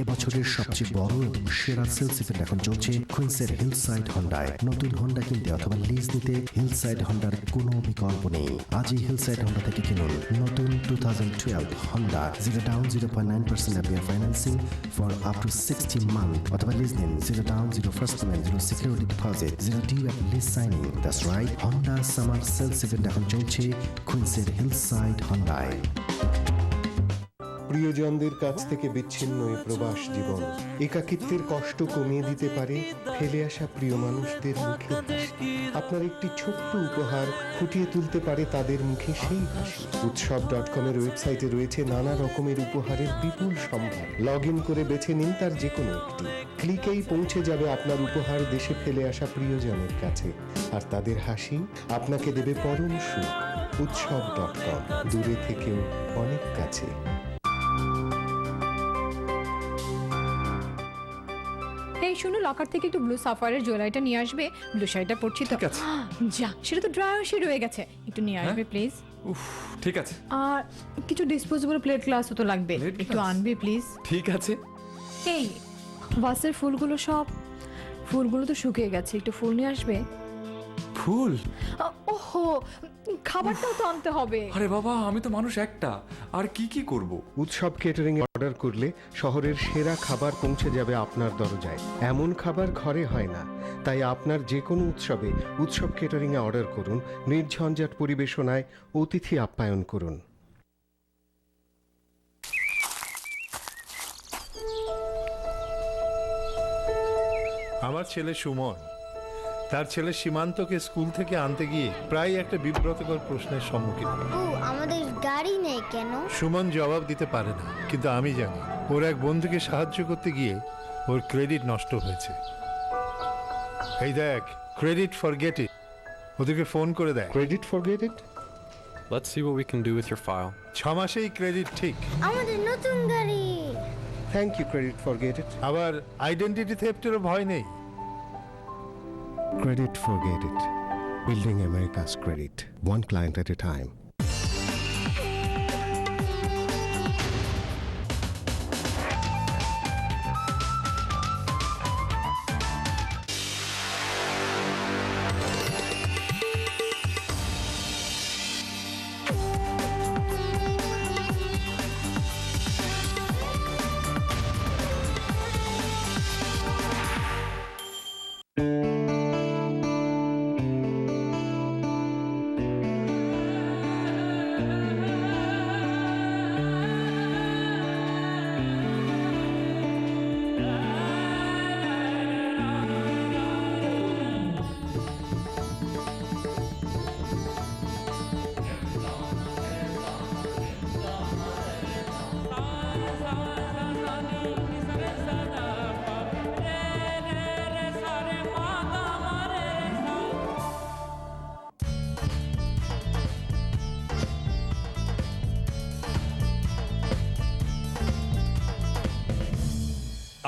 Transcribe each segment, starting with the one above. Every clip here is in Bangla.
এবছরের সবচেয়ে বড় এবং সেরা সেলস ইভেন্ট এখন চলছে কুইন্সের হিলসাইড হন্ডায়। নতুন হন্ডা কিনতে অথবা লিজ নিতে হিলসাইড হন্ডার কোনো বিকল্প নেই। আজই হিলসাইড হন্ডা থেকে কিনুন নতুন 2012 Honda 0 down 0.9% APR financing for up to 60 month অথবা লিজ নিন 0 down 0 first payment 0 security deposit 0 due at lease signing. That's right, Honda summer sales event এখন চলছে কুইন্সের হিলসাইড হন্ডায়। প্রিয়জনদের কাছ থেকে বিচ্ছিন্ন এই প্রবাস জীবন একাকিত্বের কষ্ট কমিয়ে দিতে পারে ফেলে আসা প্রিয় মানুষদের মুখে হাসি। আপনার একটি ছোট্ট উপহার ফুটিয়ে তুলতে পারে তাদের মুখে সেই হাসি। উৎসব.com এর ওয়েবসাইটে রয়েছে নানা রকমের উপহারের বিপুল সম্ভার। লগ ইন করে বেছে নিন তার যে কোনো একটি। ক্লিকেই পৌঁছে যাবে আপনার উপহার দেশে ফেলে আসা প্রিয়জনের কাছে, আর তাদের হাসি আপনাকে দেবে পরম সুখ। উৎসব.com, দূরে থেকেও অনেক কাছে। এই শুনো, লকার থেকে একটু ব্লু সাফায়ারের জুয়েলারিটা নিয়ে আসবে। ব্লু শাড়িটা পরছি তো। ঠিক আছে। যা, সেটা তো ড্রায়ার সে রয়ে গেছে, একটু নিয়ে আসবে প্লিজ। উফ, ঠিক আছে। আর কিছু ডিসপোজেবল প্লেট গ্লাসও তো লাগবে, Plate একটু glass? আনবে প্লিজ। ঠিক আছে। এই বাসের ফুলগুলো তো শুকিয়ে গেছে, একটু ফুল নিয়ে আসবে। ফুল? ওহো, খাবারটাও তো আনতে হবে। আরে বাবা, আমি তো মানুষ একটা, আর কি করব? উৎসব কেটারিং অর্ডার করলে শহরের সেরা খাবার পৌঁছে যাবে আপনার দরজায়। এমন খাবার ঘরে হয় না, তাই আপনার যে কোনো উৎসবে উৎসব কেটারিং এ অর্ডার করুন। নির্ঝঞ্ঝাট পরিবেশনায় অতিথি আপ্যায়ন করুন। আমার ছেলে সুমন তার ছেলে সীমান্তকে স্কুল থেকে আনতে গিয়ে প্রায় একটা বিব্রতকর প্রশ্নের সম্মুখীন হয়। ও, আমাদের গাড়ি নেই কেন? সুমন জবাব দিতে পারে না, কিন্তু আমি জানি ওর এক বন্ধুকে সাহায্য করতে গিয়ে ওর ক্রেডিট নষ্ট হয়েছে। এই দেখ, ক্রেডিট ফরগেট ইট, ওদেরকে ফোন করে দেয়। Credit forget it? Let's see what we can do with your file. 6 মাসেই ক্রেডিট ঠিক। আমাদের নতুন গাড়ি। Thank you credit forget it. আবার আইডেন্টিটি থেফটেরও ভয় নেই। Credit forget it. Building America's credit, one client at a time.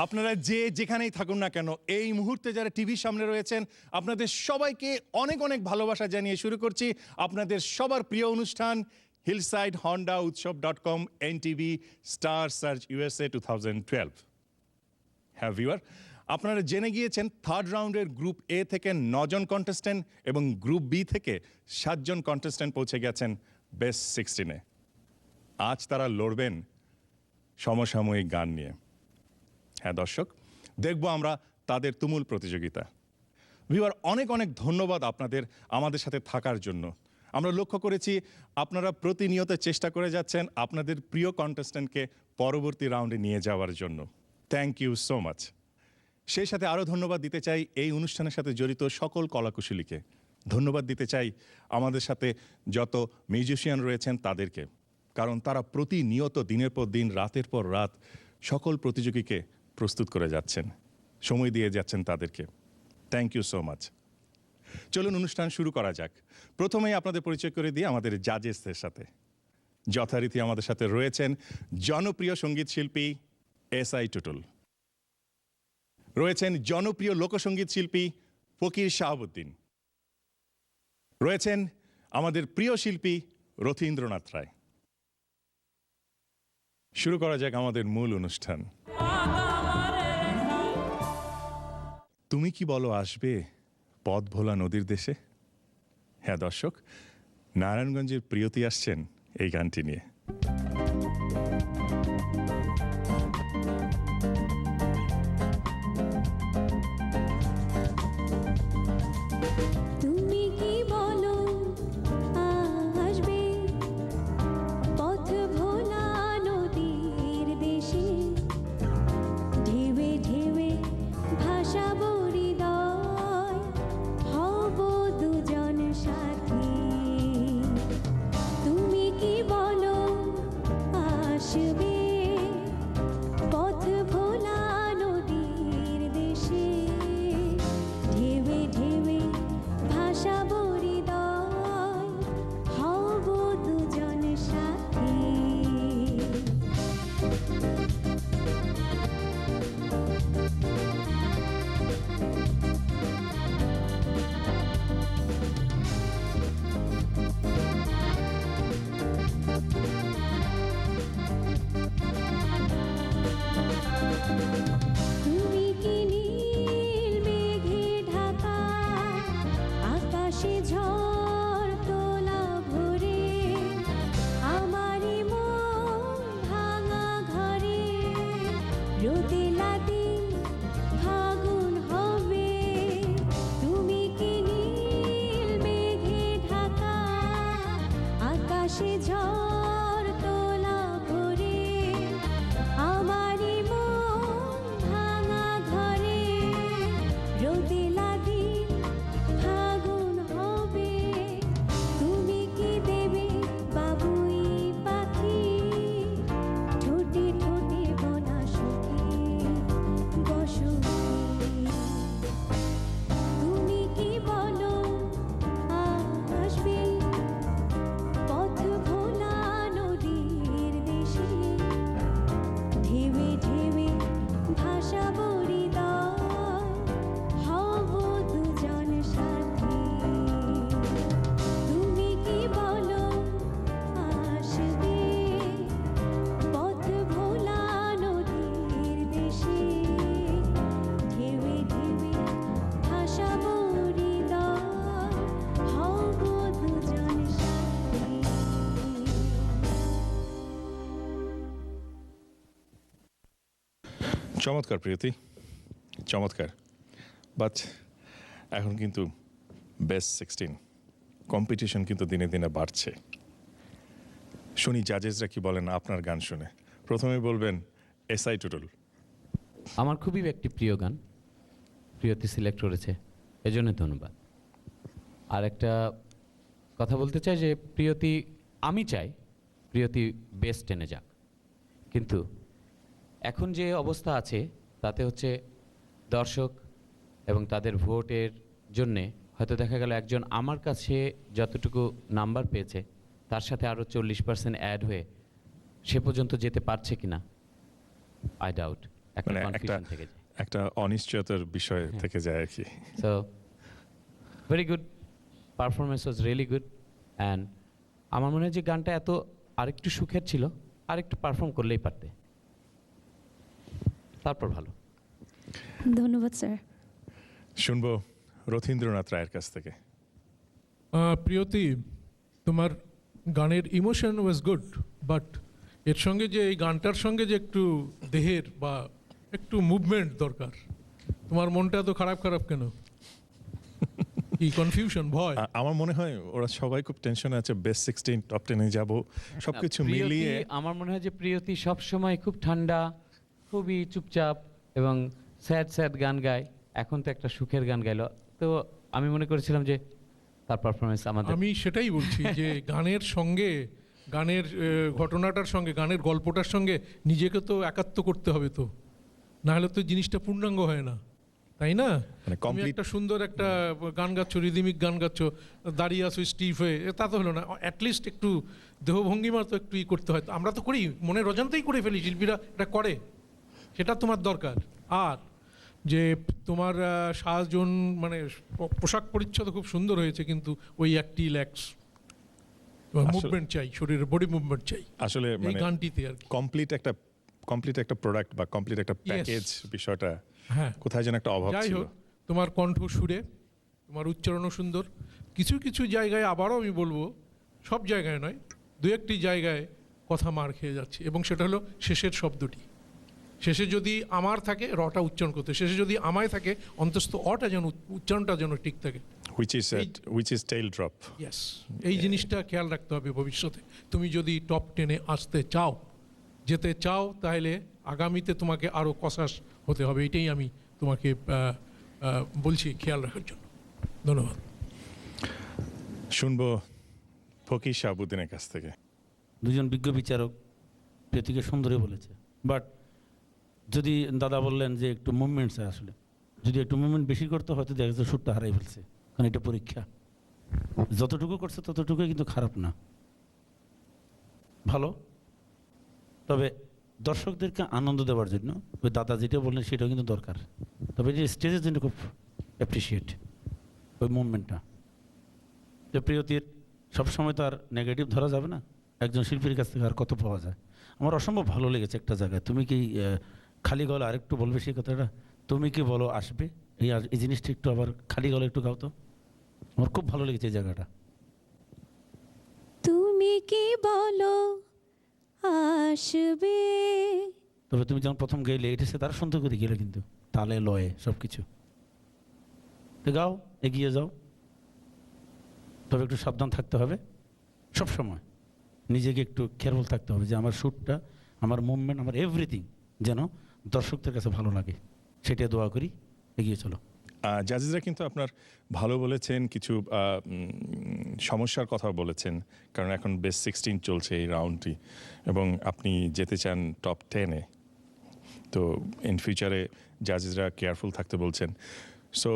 আপনারা যে যেখানেই থাকুন না কেন, এই মুহূর্তে যারা টিভির সামনে রয়েছেন, আপনাদের সবাইকে অনেক অনেক ভালোবাসা জানিয়ে শুরু করছি আপনাদের সবার প্রিয় অনুষ্ঠান হিলসাইড হন্ডা উৎসব.com NTV স্টার সার্চ USA 2012। হ্যাঁ ভিউয়ার, আপনারা জেনে গিয়েছেন থার্ড রাউন্ডের গ্রুপ এ থেকে 9 জন কন্টেস্ট্যান্ট এবং গ্রুপ বি থেকে 7 জন কন্টেস্ট্যান্ট পৌঁছে গেছেন বেস্ট 16-এ। আজ তারা লড়বেন সমসাময়িক গান নিয়ে। হ্যাঁ দর্শক, দেখব আমরা তাদের তুমুল প্রতিযোগিতা। ভিউয়ার, অনেক অনেক ধন্যবাদ আপনাদের আমাদের সাথে থাকার জন্য। আমরা লক্ষ্য করেছি আপনারা প্রতিনিয়ত চেষ্টা করে যাচ্ছেন আপনাদের প্রিয় কন্টেস্ট্যান্টকে পরবর্তী রাউন্ডে নিয়ে যাওয়ার জন্য। Thank you so much. সেই সাথে আরও ধন্যবাদ দিতে চাই এই অনুষ্ঠানের সাথে জড়িত সকল কলাকুশলীকে। ধন্যবাদ দিতে চাই আমাদের সাথে যত মিউজিশিয়ান রয়েছেন তাদেরকে, কারণ তারা প্রতিনিয়ত দিনের পর দিন, রাতের পর রাত সকল প্রতিযোগীকে প্রস্তুত করে যাচ্ছেন, সময় দিয়ে যাচ্ছেন তাদেরকে। Thank you so much. চলুন অনুষ্ঠান শুরু করা যাক। প্রথমেই আপনাদের পরিচয় করে দিই আমাদের জাজেসদের সাথে। যথারীতি আমাদের সাথে রয়েছেন জনপ্রিয় সঙ্গীত শিল্পী SI টুটুল, রয়েছেন জনপ্রিয় লোকসঙ্গীত শিল্পী ফকির শাহাবুদ্দিন, রয়েছেন আমাদের প্রিয় শিল্পী রথীন্দ্রনাথ রায়, শুরু করা যাক আমাদের মূল অনুষ্ঠান। তুমি কি বলো আসবে পথ ভোলা নদীর দেশে? হ্যাঁ দর্শক, নারায়ণগঞ্জের প্রিয়তি আসছেন এই গানটি নিয়ে। তুমি কি বলো আসবে পথ ভোলা নদীর দেশে, ঢেউে ঢেউে ভাসাবো হৃদয়, হব দুজন সাথী। তুমি কি বলো আসবে পথ ভোলা নদীর দেশে, ঢেউে ঢেউে ভাসাবো হৃদয়, হব দুজন সাথী। তুমি কি নীল মেঘে ঢাকা, আকাশে ঝড় তোলা ভরে, আমারই মন ভাঙা ঘরে, রোদে লাদি ফাগুন হবে। তুমি কি নীল মেঘে ঢাকা, আকাশে ঝড় তোলা ভরে, আমারই মন ভাঙা ঘরে, রোদে লাদি ফাগুন হবে। তুমি কি দেবে বাবুই পাখি, ঠোঁটে ঠোঁটে বোনা সুখী বসতি। তুমি কি বলো আসবে পথ ভোলা নদীর দেশে, ঢেউে ঢেউে ভাসাবো হৃদয়, হব দুজন সাথী। তুমি কি বলো আসবে পথ ভোলা নদীর দেশে, ঢেউে ঢেউে ভাসাবো হৃদয়, হব দুজন সাথী। চমৎকার প্রিয়তি, চমৎকার। বাট এখন কিন্তু বেস্ট 16 কম্পিটিশন কিন্তু দিনে দিনে বাড়ছে। শুনি জাজেসরা কি বলেন আপনার গান শুনে। প্রথমে বলবেন এসআই টুটুল। আমার খুবই একটি প্রিয় গান, প্রিয়তি সিলেক্ট করেছে, এজন্য ধন্যবাদ। আর একটা কথা বলতে চাই যে প্রিয়তি, আমি চাই প্রিয়তি বেস্ট টেনে যাক, কিন্তু এখন যে অবস্থা আছে তাতে হচ্ছে দর্শক এবং তাদের ভোটের জন্যে হয়তো দেখা গেল একজন আমার কাছে যতটুকু নাম্বার পেয়েছে তার সাথে আরও 40% অ্যাড হয়ে সে পর্যন্ত যেতে পারছে কিনা, আই ডাউট। একটা মানে কনফিউশন থেকে যায়। একটা অনিশ্চয়তার বিষয় থেকে যায় আর কি। So very good, performance was really good. And আমার মনে হয় যে গানটা এত আরেকটু সুখের ছিল, আরেকটু পারফর্ম করলেই পারতে, তারপর ভালো। ধন্যবাদ স্যার। শুনবো রথীন্দ্রনাথ রায়ের কাছ থেকে। প্রিয়তি, তোমার গানের ইমোশন ওয়াজ গুড, বাট এর সঙ্গে যে এই গানটার সঙ্গে যে একটু দেহের বা একটু মুভমেন্ট দরকার। তোমার মনটা এত খারাপ খারাপ কেন? কি কনফিউশন, ভয়? আমার মনে হয় ওরা সবাই খুব টেনশনে আছে, বেস্ট 16 টপ 10 যাব, সবকিছু মিলিয়ে। আমার মনে হয় যে প্রিয়তি সবসময় খুব ঠান্ডা, খুবই চুপচাপ এবং স্যাড স্যাড গান গায়। এখন তো একটা সুখের গান গাইলো, তো আমি মনে করেছিলাম যে তার পারফরমেন্স আমাদের। আমি সেটাই বলছি যে গানের সঙ্গে, গানের ঘটনাটার সঙ্গে, গানের গল্পটার সঙ্গে নিজেকে তো একাত্ম করতে হবে, তো না হলে তো জিনিসটা পূর্ণাঙ্গ হয় না, তাই না? মানে তুমি একটা সুন্দর একটা গান গাচ্ছ, রিদিমিক গান গাচ্ছ, দাঁড়িয়ে আসো স্টিফ হয়ে, তা তো হলো না। অ্যাটলিস্ট একটু দেহভঙ্গিমা তো একটু ই করতে হয়। আমরা তো করি, মনের অজান্তেই করে ফেলি, শিল্পীরা এটা করে, সেটা তোমার দরকার। আর যে তোমার সাজজন মানে পোশাক পরিচ্ছদ খুব সুন্দর হয়েছে, কিন্তু ওই একটি ল্যাক্স। মুভমেন্ট চাই, শরীরের বডি মুভমেন্ট চাই আসলে এই মানে গানটিতে আর কি। কমপ্লিট একটা প্রোডাক্ট বা কমপ্লিট একটা প্যাকেজ বিষয়টা হ্যাঁ, কোথায় যেন একটা অভাব যাই ছিল। হোক, তোমার কণ্ঠ সুরে, তোমার উচ্চারণও সুন্দর। কিছু কিছু জায়গায় আবারও আমি বলবো, সব জায়গায় নয়, দু একটি জায়গায় কথা মার খেয়ে যাচ্ছে, এবং সেটা হলো শেষের শব্দটি। শেষে যদি আমার থাকে রটা উচ্চারণ করতে, শেষে যদি আমায় থাকে অন্তত অটা যেন উচ্চারণটা যেন ঠিক থাকে। which is tail drop. Yes, এই জিনিসটা খেয়াল রাখতে হবে ভবিষ্যতে। তুমি যদি টপ 10-এ আসতে চাও, যেতে চাও, তাহলে আগামীতে তোমাকে আরও কসাস হতে হবে। এটাই আমি তোমাকে বলছি খেয়াল রাখার জন্য। ধন্যবাদ। শুনবো ফকির শাহাবুদ্দিনের কাছ থেকে। দুজন বিজ্ঞ বিচারক প্রিয়তিকে সুন্দরী বলেছে, বাট যদি দাদা বললেন যে একটু মুভমেন্ট চাই, আসলে যদি একটু মুভমেন্ট বেশি করতে হয়তো দেখা যাচ্ছে সুরটা হারাই ফেলছে, কারণ এটা পরীক্ষা। যতটুকু করছে ততটুকুই কিন্তু খারাপ না, ভালো। তবে দর্শকদেরকে আনন্দ দেওয়ার জন্য ওই দাদা যেটা বললেন সেটাও কিন্তু দরকার। তবে যে স্টেজের জন্য খুব অ্যাপ্রিসিয়েট ওই মুভমেন্টটা। যে প্রিয়তির সবসময় তো আর নেগেটিভ ধরা যাবে না, একজন শিল্পীর কাছ থেকে আর কত পাওয়া যায়। আমার অসম্ভব ভালো লেগেছে একটা জায়গায়, তুমি কি খালি গলা আরেকটু বলবে সেই কথাটা, তুমি কি বলো আসবে, এই জিনিসটা একটু আবার খালি গলা একটু গাও তো, আমার খুব ভালো লেগেছে এই জায়গাটা। তুমি কি বলো আসবে। তবে তুমি যখন প্রথম গেলে এটাছে তারা সুন্দর করে গেলে, কিন্তু তালে লয়ে সব কিছু তো গাও, এগিয়ে যাও। তবে একটু সাবধান থাকতে হবে, সব সময় নিজেকে একটু কেয়ারফুল থাকতে হবে যে আমার শ্যুটটা, আমার মুভমেন্ট, আমার এভরিথিং যেন দর্শকদের কাছে ভালো লাগে, সেটা দোয়া করি। এগিয়ে চলো। জাজিজরা কিন্তু আপনার ভালো বলেছেন, কিছু সমস্যার কথা বলেছেন, কারণ এখন বেস্ট 16 চলছে এই রাউন্ডটি, এবং আপনি যেতে চান টপ 10-এ। তো ইন ফিউচারে জাজিজরা কেয়ারফুল থাকতে বলছেন। সো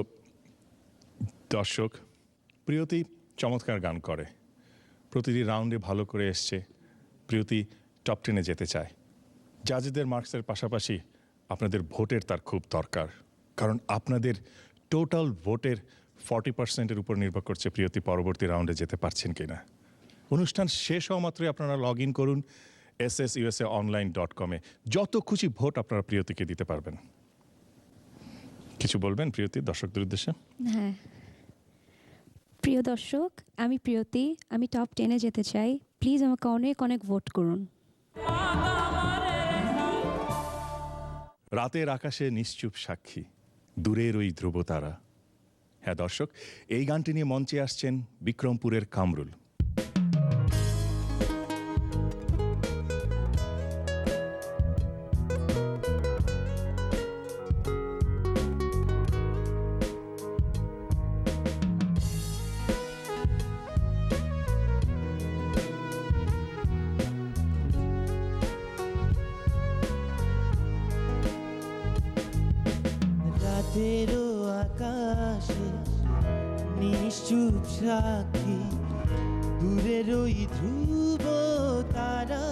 দর্শক, প্রিয়তি চমৎকার গান করে, প্রতিটি রাউন্ডে ভালো করে এসছে, প্রিয়তি টপ 10-এ যেতে চায়। জাজিদের মার্কসের পাশাপাশি আপনাদের ভোটের তার খুব দরকার, কারণ আপনাদের টোটাল ভোটের 40%-এর উপর নির্ভর করছে প্রিয়তি পরবর্তী রাউন্ডে যেতে পারছেন কিনা। অনুষ্ঠান শেষ হওয়া মাত্রই আপনারা লগ ইন করুন ssusaonline.com-এ, যত খুশি ভোট আপনারা প্রিয়তিকে দিতে পারবেন। কিছু বলবেন প্রিয়তি দর্শকদের উদ্দেশ্যে? হ্যাঁ, প্রিয় দর্শক, আমি প্রিয়তি, আমি টপ 10-এ যেতে চাই। প্লিজ আমাকে অনেক অনেক ভোট করুন। রাতের আকাশে নিশ্চুপ সাক্ষী, দূরের ওই ধ্রুবতারা। হ্যাঁ দর্শক, এই গানটি নিয়ে মঞ্চে আসছেন বিক্রমপুরের কামরুল। রাতেরও আকাশে নিশ্চুপ সাক্ষী, দূরের ওই ধ্রুব তারা।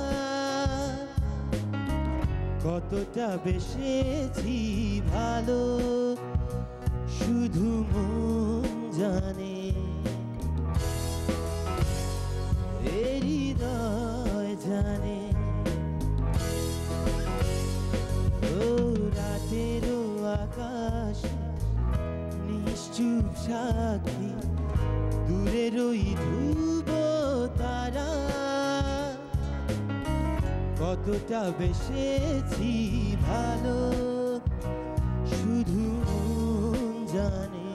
কতটা বেসেছি ভালো শুধু মন জানে, এ হৃদয় জানে। ও রাতেরও আকাশ নিশ্চুপ সাক্ষী, দূরের ওই ধ্রুব তারা। কতটা বেসেছি ভালো শুধু মন জানে,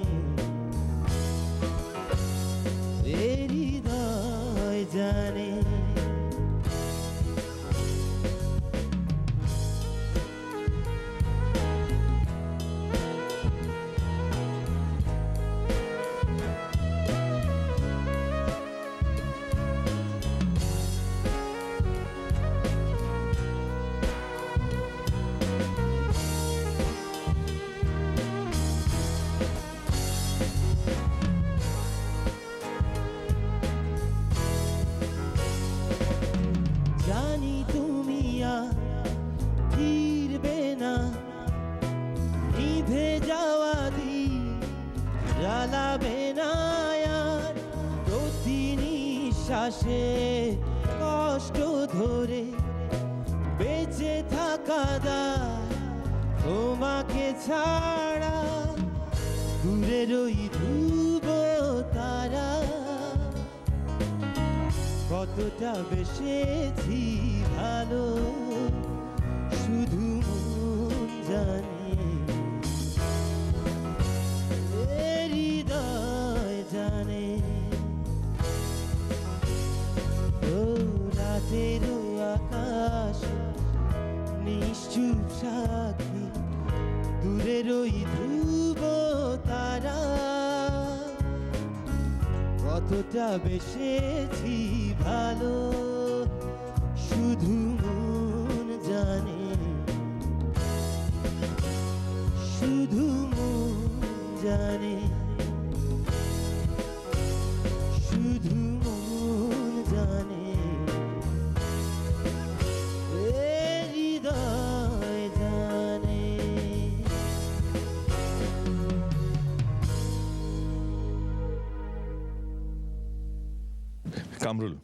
এ হৃদয় জানে। জানি তুমি আর ফিরবে না, নিভে যাওয়া দিন জ্বালাবে না আর। প্রতি নিঃশ্বাস আকাশে কষ্ট ধরে বেঁচে থাকা দায় তোমাকে ছাড়া দূরের ওই ধ্রুব তারা কতটা বেসেছি ভালো শুধু মন জানে এ হৃদয় জানে ও রাতের আকাশ নিশ্চুপ সাক্ষী দূরের ওই ধ্রুব তারা কতটা বেসেছি ভালো শুধু মন জানে শুধু মন জানে শুধু মন জানে এ হৃদয় জানে কামরুল,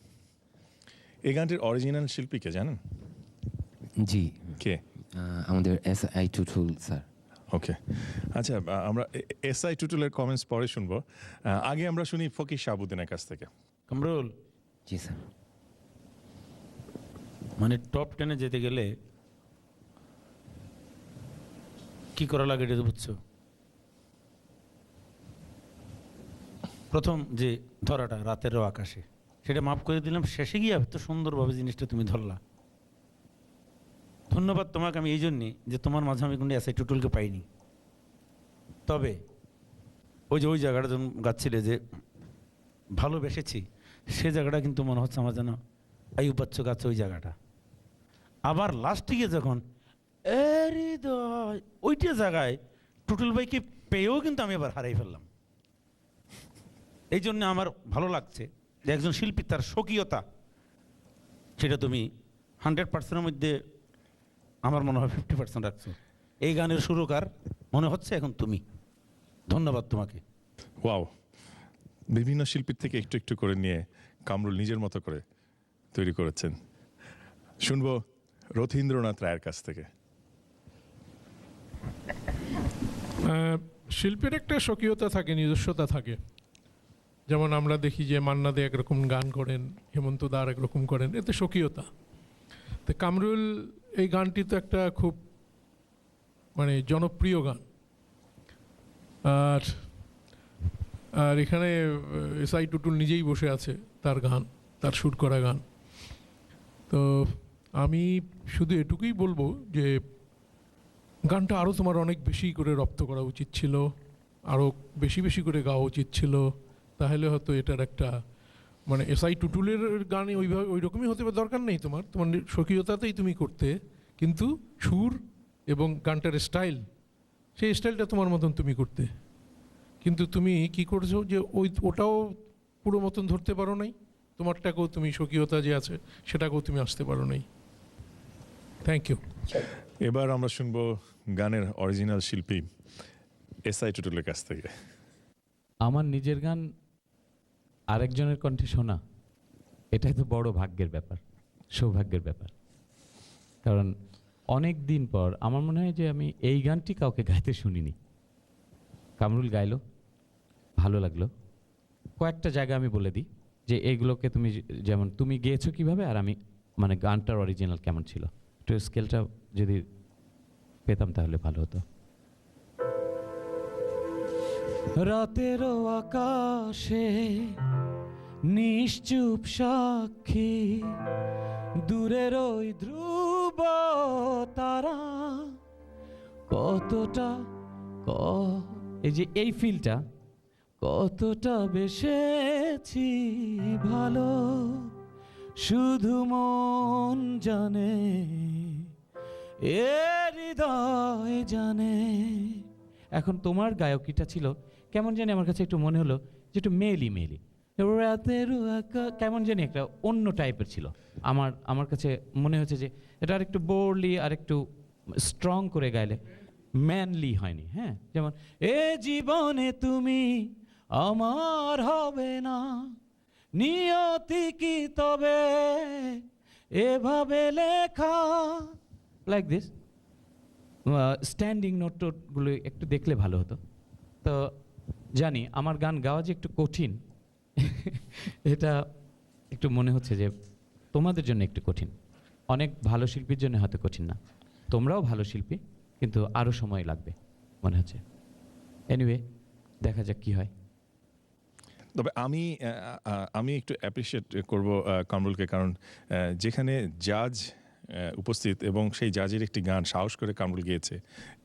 এই গানটির অরিজিনাল শিল্পী কে জানেন? জি, কে? আমাদের SI টুটুল স্যার। ওকে, আচ্ছা, আমরা SI টুটুলের কমেন্টস পরে শুনবো। আগে আমরা শুনি ফকির শাহাবুদ্দিনের কাছ থেকে। কামরুল। জি স্যার। মানে টপ 10-এ যেতে গেলে কি করা লাগে এটা তো বুঝছো? প্রথম যে ধরাটা রাতেরও আকাশে, সেটা মাফ করে দিলাম, শেষে গিয়ে এত সুন্দরভাবে জিনিসটা তুমি ধরলা। ধন্যবাদ তোমাকে আমি এই জন্যে যে তোমার মাঝে আমি কিন্তু SI টুটুলকে পাইনি। তবে ওই যে ওই জায়গাটা যখন গাচ্ছিলে যে ভালোবেসেছি, সে জায়গাটা কিন্তু মনে হচ্ছে আমার যেন আইয়ুব বাচ্চু গাচ্ছে ওই জায়গাটা। আবার লাস্টে গিয়ে যখন হৃদয় ওইটা জায়গায় টুটুল ভাইকে পেয়েও কিন্তু আমি আবার হারাই ফেললাম। এই জন্য আমার ভালো লাগছে যে একজন শিল্পী তার স্বকীয়তা সেটা তুমি 100%-এর মধ্যে আমার মনে হয় 50% রাখছো। এই গানের সুরকার মনে হচ্ছে এখন তুমি। ধন্যবাদ তোমাকে। ওয়াও, বিভিন্ন শিল্পীর থেকে একটু একটু করে নিয়ে কামরুল নিজের মতো করে তৈরি করেছেন। শুনবো রথীন্দ্রনাথ রায়ের কাছ থেকে। শিল্পীর একটা স্বকীয়তা থাকে, নিজস্বতা থাকে। যেমন আমরা দেখি যে মান্না দে একরকম গান করেন, হেমন্ত দা একরকম করেন, এতে স্বকীয়তা। তো কামরুল এই গানটি তো একটা খুব মানে জনপ্রিয় গান। আর আর এখানে SI টুটুল নিজেই বসে আছে, তার গান, তার শ্যুট করা গান। তো আমি শুধু এটুকুই বলবো যে গানটা আরও তোমার অনেক বেশি করে রপ্ত করা উচিত ছিল, আরও বেশি বেশি করে গাওয়া উচিত ছিল। তাহলে হয়তো এটার একটা মানে SI টুটুলের গানে ওইভাবে ওই রকমই হতে দরকার নেই, তোমার তোমার স্বকীয়তাতেই তুমি করতে, কিন্তু সুর এবং গানটার স্টাইল, সেই স্টাইলটা তোমার মতন তুমি করতে। কিন্তু তুমি কি করছো যে ওটাও পুরো মতন ধরতে পারো নাই, তোমারটাকেও তুমি স্বকীয়তা যে আছে সেটাকেও তুমি আসতে পারো নাই। Thank you. এবার আমরা শুনবো গানের অরিজিনাল শিল্পী SI টুটুলের কাছ থেকে। আমার নিজের গান আরেকজনের কণ্ঠে শোনা, এটাই তো বড় ভাগ্যের ব্যাপার, সৌভাগ্যের ব্যাপার। কারণ অনেক দিন পর আমার মনে হয় যে আমি এই গানটি কাউকে গাইতে শুনিনি। কামরুল গাইলো, ভালো লাগলো। কয়েকটা জায়গা আমি বলে দিই যে এইগুলোকে তুমি যেমন তুমি গেয়েছো কীভাবে, আর আমি মানে গানটার অরিজিনাল কেমন ছিল, একটু স্কেলটা যদি পেতাম তাহলে ভালো হতো। রাতেরও আকাশে নিশ্চুপ সাক্ষী দূরের ওই ধ্রুব তারা কতটা এই যে এই ফিলটা কতটা বেসেছি ভালো শুধু মন জানে এ হৃদয় জানে। এখন তোমার গায়কিটা ছিল কেমন জানি আমার কাছে একটু মনে হলো যে একটু মেলি মেলি, কেমন জানি একটা অন্য টাইপের ছিল। আমার কাছে মনে হচ্ছে যে এটা আর একটু বোল্ডলি আর একটু স্ট্রং করে গাইলে ম্যানলি হয়নি। হ্যাঁ, যেমন এ জীবনে তুমি আমার হবে না, নিয়তি কি তবে এভাবে লেখা, লাইক দিস। স্ট্যান্ডিং নোটগুলো একটু দেখলে ভালো হতো। তো জানি আমার গান গাওয়া যে একটু কঠিন, এটা একটু মনে হচ্ছে যে তোমাদের জন্য একটু কঠিন, অনেক ভালো শিল্পীর জন্য হয়তো কঠিন না। তোমরাও ভালো শিল্পী, কিন্তু আরও সময় লাগবে মনে হচ্ছে। এনিওয়ে, দেখা যাক কি হয়। তবে আমি একটু অ্যাপ্রিসিয়েট করব কামরুলকে, কারণ যেখানে জাজ উপস্থিত এবং সেই জাজের একটি গান সাহস করে কামরুল গিয়েছে,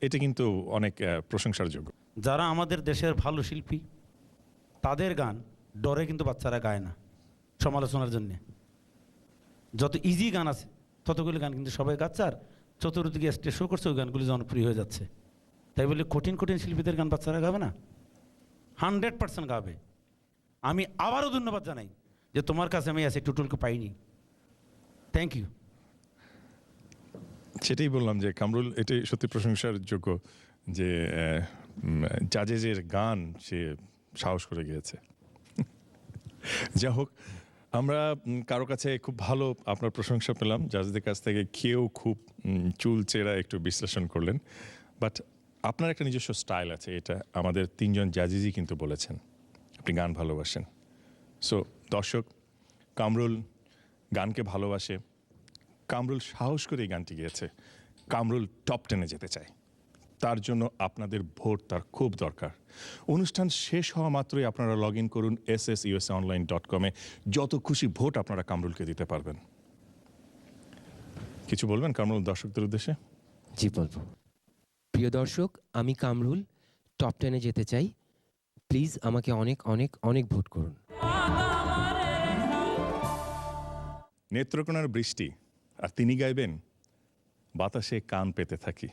এটা কিন্তু অনেক প্রশংসার যোগ্য। যারা আমাদের দেশের ভালো শিল্পী তাদের গান ডরে কিন্তু বাচ্চারা গায় না সমালোচনার জন্যে। যত ইজি গান আছে ততগুলি গান কিন্তু সবাই গাচ্ছে, আর চতুর্দিকে স্টেজ শো করছে, ওই গানগুলি জনপ্রিয় হয়ে যাচ্ছে। তাই বলে কঠিন কঠিন শিল্পীদের গান বাচ্চারা গাবে না, 100% গাবে। আমি আবারও ধন্যবাদ জানাই যে তোমার কাছে আমি এসে টুটুলকে পাইনি। Thank you. সেটাই বললাম যে কামরুল এটাই সত্যি প্রশংসার যোগ্য যে জাজেজের গান সে সাহস করে গিয়েছে। যা হোক, আমরা কারো কাছে খুব ভালো আপনার প্রশংসা পেলাম, জাজদের কাছ থেকে কেউ খুব চুল চেরা একটু বিশ্লেষণ করলেন, বাট আপনার একটা নিজস্ব স্টাইল আছে, এটা আমাদের 3 জন জাজেজই কিন্তু বলেছেন। আপনি গান ভালোবাসেন। সো দর্শক, কামরুল গানকে ভালোবাসে, কামরুল সাহস করে এই গানটি গেয়েছে, কামরুল টপ 10-এ যেতে চায়। তার জন্য আপনাদের ভোট তার খুব দরকার। অনুষ্ঠান শেষ হওয়া মাত্রই আপনারা লগ ইন করুন SSUSAonline.com-এ। যত খুশি ভোট আপনারা কামরুলকে দিতে পারবেন। কিছু বলবেন কামরুল দর্শকদের উদ্দেশ্যে? জি বলবো। প্রিয় দর্শক, আমি কামরুল টপ 10-এ যেতে চাই। প্লিজ আমাকে অনেক অনেক অনেক ভোট করুন। নেত্রকোনার বৃষ্টি, আর তিনি গাইবেন বাতাসে কান পেতে থাকি।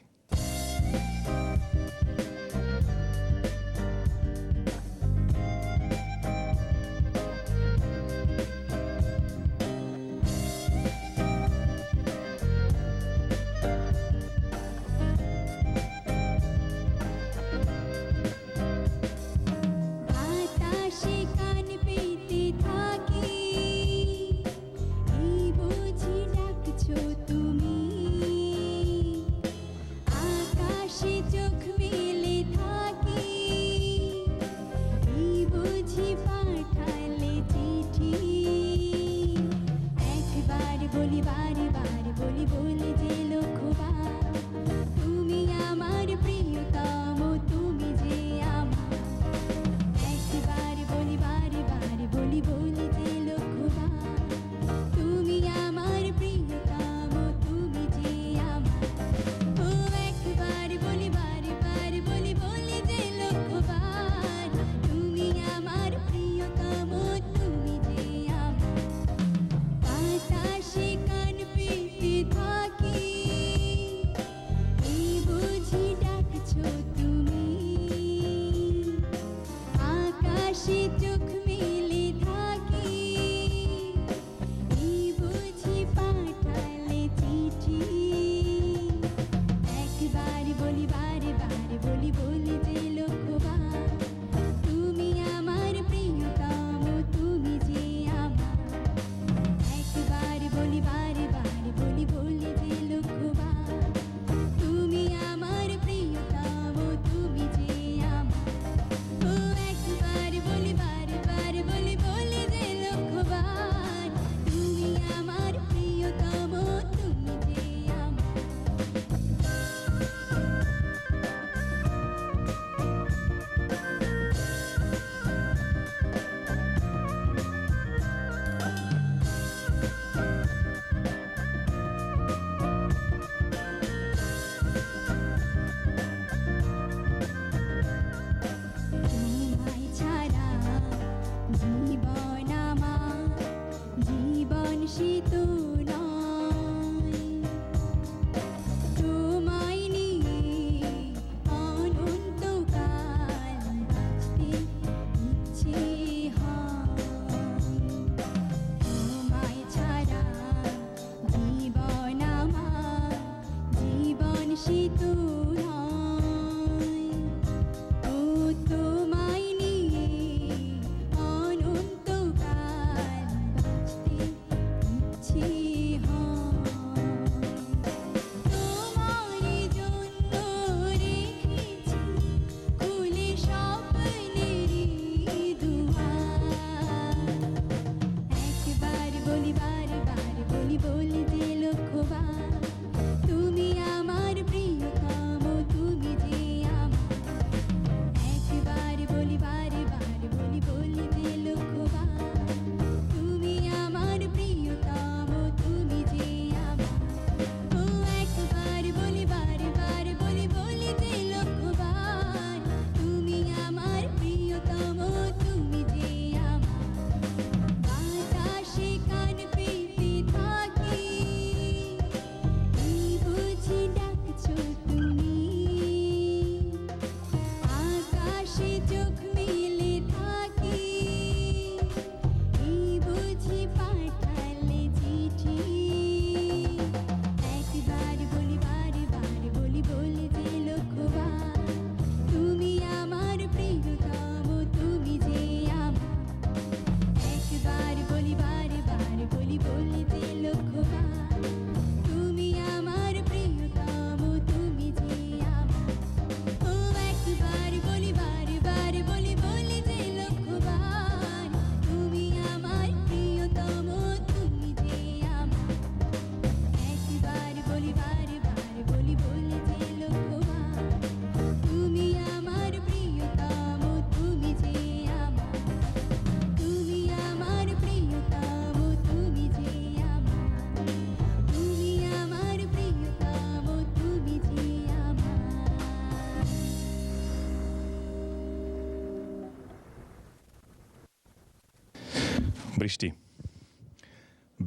বৃষ্টি,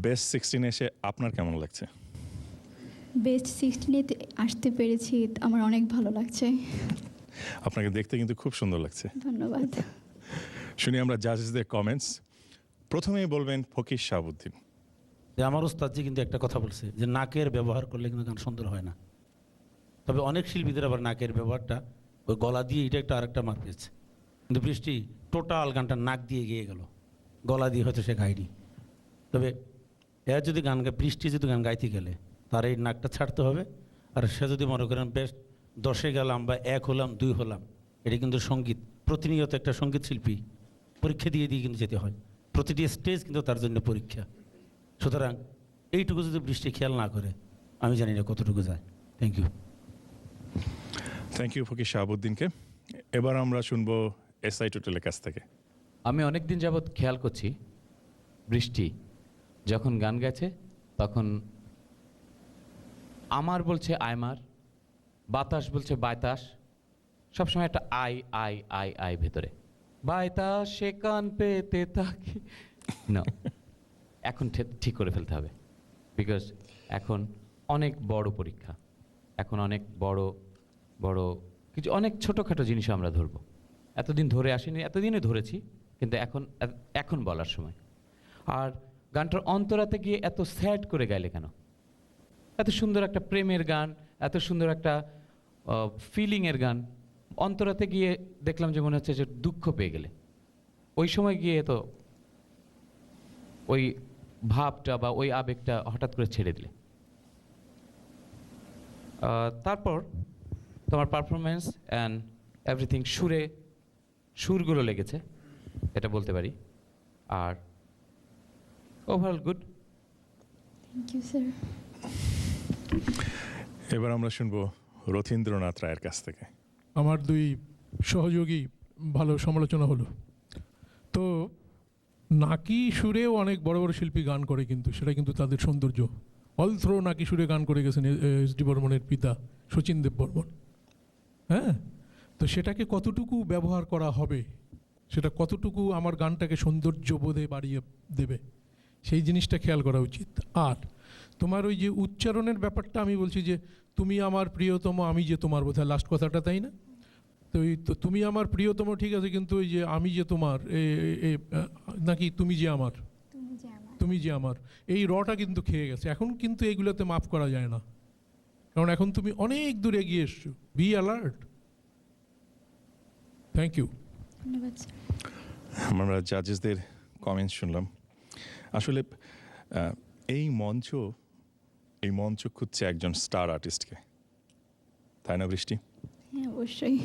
বেস্ট 16 এসে আপনার কেমন লাগছে? বেস্ট 16-এ আসতে পেরেছি, আমার অনেক ভালো লাগছে। আপনাকে দেখতে কিন্তু খুব সুন্দর লাগছে। ধন্যবাদ। শুনি আমরা জাজেসদের কমেন্টস। প্রথমেই বলবেন ফকির শাহাবুদ্দিন। যে আমার ওস্তাদজি কিন্তু একটা কথা বলছে যে নাকের ব্যবহার করলে কিন্তু গান সুন্দর হয় না। তবে অনেক শিল্পীদের আবার নাকের ব্যবহারটা ওই গলা দিয়ে এটা একটা আরেকটা মার পেয়েছে। কিন্তু বৃষ্টি টোটাল গানটা নাক দিয়ে গিয়ে গেল, গলা দিয়ে হয়তো সে গায়নি। তবে এর যদি গান বৃষ্টি যদি গান গাইতে গেলে তার এই নাকটা ছাড়তে হবে। আর সে যদি মনে করেন বেশ 10-এ গেলাম বা 1 হলাম 2 হলাম, এটা কিন্তু সঙ্গীত, প্রতিনিয়ত একটা সঙ্গীত শিল্পী পরীক্ষা দিয়ে দিয়ে কিন্তু যেতে হয়। প্রতিটি স্টেজ কিন্তু তার জন্য পরীক্ষা। সুতরাং এইটুকু যদি বৃষ্টি খেয়াল না করে আমি জানি না কতটুকু যায়। Thank you. Thank you Fakir শাহাবুদ্দিনকে। এবার আমরা শুনবো এসআই টোটালের কাছ থেকে। আমি অনেক দিন যাবৎ খেয়াল করছি বৃষ্টি যখন গান গেছে তখন আমার বলছে আইমার, বাতাস বলছে বাতাস, সবসময় একটা আই আই আই আই ভেতরে, বাতাস সে কান পেতে থাকি না। এখন ঠিক করে ফেলতে হবে, বিকজ এখন অনেক বড় পরীক্ষা, এখন অনেক বড় বড় কিছু অনেক ছোটোখাটো জিনিসও আমরা ধরবো। এতদিন ধরে আসিনি, এতদিনে ধরেছি, কিন্তু এখন বলার সময়। আর গানটার অন্তরাতে গিয়ে এত স্যাড করে গাইলে কেন? এত সুন্দর একটা প্রেমের গান, এত সুন্দর একটা ফিলিংয়ের গান, অন্তরাতে গিয়ে দেখলাম যে মনে হচ্ছে যে দুঃখ পেয়ে গেলে। ওই সময় গিয়ে তো ওই ভাবটা বা ওই আবেগটা হঠাৎ করে ছেড়ে দিলে। তারপর তোমার পারফরমেন্স অ্যান্ড এভরিথিং, সুরগুলো লেগেছে, এটা বলতে পারি। আর overall good. Thank you sir. এবার আমরা শুনবো রথীন্দ্রনাথ রায়ের কাছ থেকে। আমার 2 সহযোগী ভালো সমালোচনা হলো। তো নাকি সুরেও অনেক বড় বড় শিল্পী গান করে, কিন্তু সেটা কিন্তু তাদের সৌন্দর্য। অলথ্রো নাকি সুরে গান করে গেছেন এস.ডি. বর্মনের পিতা শচীন দেব বর্মন। হ্যাঁ, তো সেটাকে কতটুকু ব্যবহার করা হবে, সেটা কতটুকু আমার গানটাকে সৌন্দর্য বোধে বাড়িয়ে দেবে, সেই জিনিসটা খেয়াল করা উচিত। আর তোমার ওই যে উচ্চারণের ব্যাপারটা, আমি বলছি যে তুমি আমার প্রিয়তম আমি যে তোমার, বোধহয় লাস্ট কথাটা, তাই না? তো তুমি আমার প্রিয়তম ঠিক আছে, কিন্তু ওই যে আমি যে তোমার নাকি তুমি যে আমার, তুমি যে আমার, এই রটা কিন্তু খেয়ে গেছে। এখন কিন্তু এইগুলোতে মাফ করা যায় না, কারণ এখন তুমি অনেক দূর এগিয়ে এসছো। Be alert. Thank you. ধন্যবাদ স্যার। আমরা জাজেসদের কমেন্টস শুনলাম। আসলে এই মঞ্চ খুঁজছে একজন স্টার আর্টিস্টকে, তাই না বৃষ্টি? হ্যাঁ, অবশ্যই।